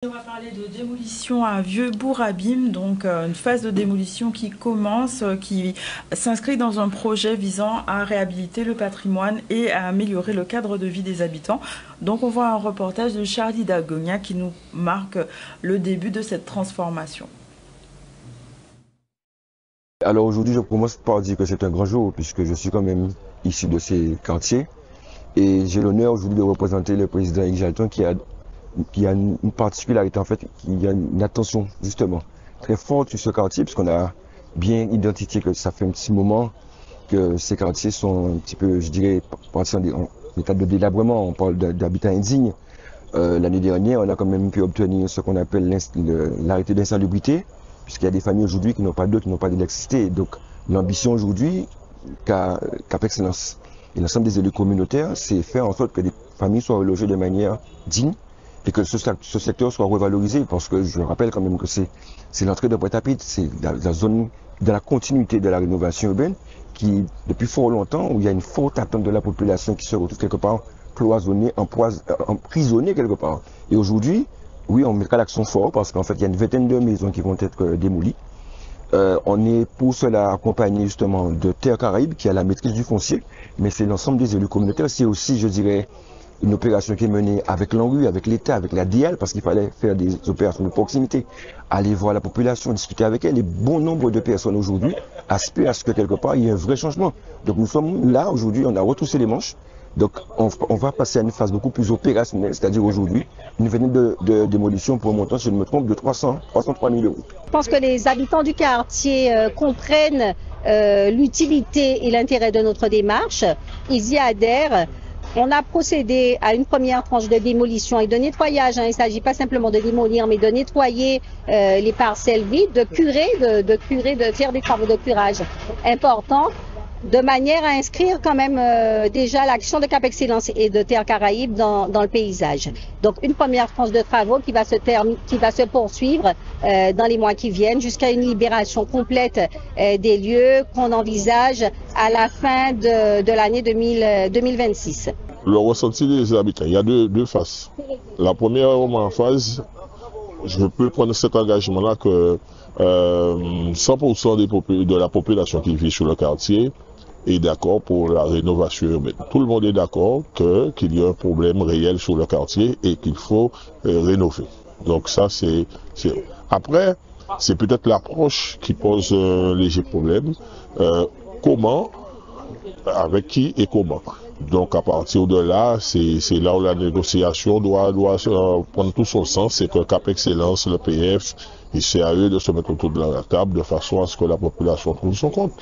On va parler de démolition à Vieux-Bourg-Abîme, donc une phase de démolition qui commence, qui s'inscrit dans un projet visant à réhabiliter le patrimoine et à améliorer le cadre de vie des habitants. Donc on voit un reportage de Charlie Dagonia qui nous marque le début de cette transformation. Alors aujourd'hui, je commence par dire que c'est un grand jour puisque je suis quand même issu de ces quartiers et j'ai l'honneur aujourd'hui de représenter le président Éric Jalton qui a une particularité en fait, qui a une attention justement très forte sur ce quartier puisqu'on a bien identifié que ça fait un petit moment que ces quartiers sont un petit peu, je dirais, partis en état de délabrement. On parle d'habitat indigne. L'année dernière, on a quand même pu obtenir ce qu'on appelle l'arrêté d'insalubrité, puisqu'il y a des familles aujourd'hui qui n'ont pas d'eau, qui n'ont pas d'électricité. Donc l'ambition aujourd'hui qu'Apex Excellence et l'ensemble des élus communautaires, c'est faire en sorte que les familles soient relogées de manière digne et que ce secteur soit revalorisé, parce que je rappelle quand même que c'est l'entrée de Pointe-à-Pitre, c'est la zone de la continuité de la rénovation urbaine qui, depuis fort longtemps, où il y a une forte attente de la population qui se retrouve quelque part cloisonnée, emprisonnée quelque part. Et aujourd'hui, oui, on mettra l'accent fort parce qu'en fait, il y a une vingtaine de maisons qui vont être démolies. On est pour cela accompagné justement de Terre Caraïbes qui a la maîtrise du foncier, mais c'est l'ensemble des élus communautaires. C'est aussi, je dirais, une opération qui est menée avec l'ANRU, avec l'État, avec la DIAL, parce qu'il fallait faire des opérations de proximité, aller voir la population, discuter avec elle. Et bon nombre de personnes aujourd'hui aspirent à ce que quelque part il y ait un vrai changement. Donc nous sommes là aujourd'hui, on a retroussé les manches. Donc on va passer à une phase beaucoup plus opérationnelle, c'est-à-dire aujourd'hui une vingtaine de démolitions pour un montant, si je ne me trompe, de 303 000 euros. Je pense que les habitants du quartier comprennent l'utilité et l'intérêt de notre démarche. Ils y adhèrent. On a procédé à une première tranche de démolition et de nettoyage. Il ne s'agit pas simplement de démolir, mais de nettoyer les parcelles vides, de curer, de faire des travaux de curage importants, de manière à inscrire quand même déjà l'action de Cap Excellence et de Terre Caraïbes dans le paysage. Donc une première tranche de travaux qui va se poursuivre dans les mois qui viennent jusqu'à une libération complète des lieux qu'on envisage à la fin de l'année 2026. Le ressenti des habitants, il y a deux phases. La première phase, je peux prendre cet engagement-là que 100% de la population qui vit sur le quartier est d'accord pour la rénovation urbaine. Tout le monde est d'accord qu'il y a un problème réel sur le quartier et qu'il faut rénover. Donc ça, c'est... Après, c'est peut-être l'approche qui pose un léger problème. Comment, avec qui et comment. Donc à partir de là, c'est là où la négociation doit prendre tout son sens. C'est que Cap Excellence, le PF, c'est à eux de se mettre autour de la table de façon à ce que la population trouve son compte.